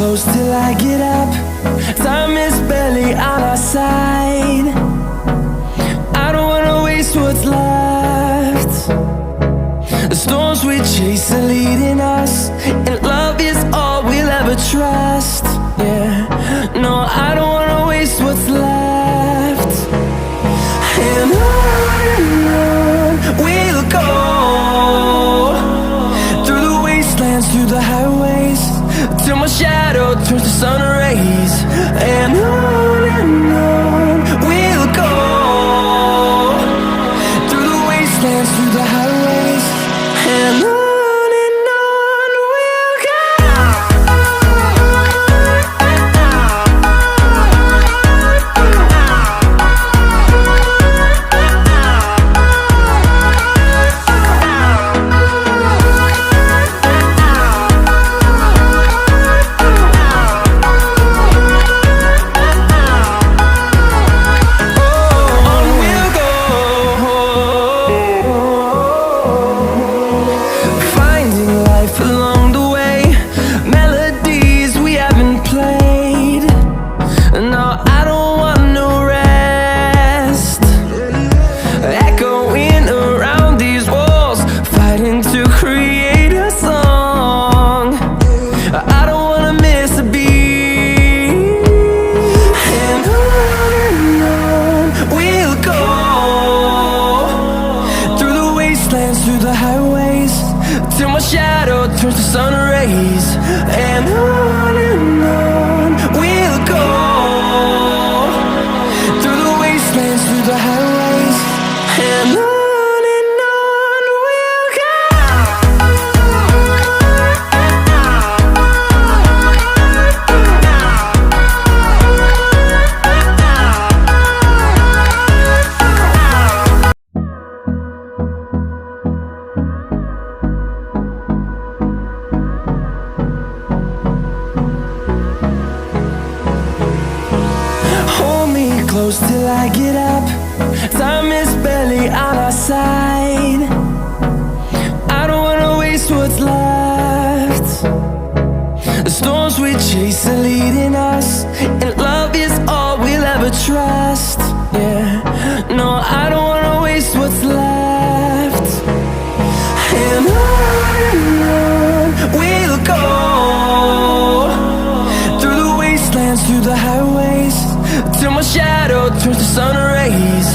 close till I get up. Time is barely on our side. I don't wanna waste what's left. The storms we chase are leading us, and love is all we'll ever trust. Yeah, no, I don't wanna waste what's left. And on we'll go, through the wastelands, through the highways, till my shadow turns to sun rays. And on we'll go, through the wastelands, through the highways, and on we'll go. Through the highways, till my shadow turns to sun rays. And on we'll go, through the wastelands, through the highways, and on we'll go. Close till I get up. Time is barely on our side. I don't wanna waste what's left. The storms we chase are leading us, and love is all we'll ever trust. Yeah, no, I don't wanna waste what's left. And on we'll go, through the wastelands, through the highways, till my shadow turns to sun rays.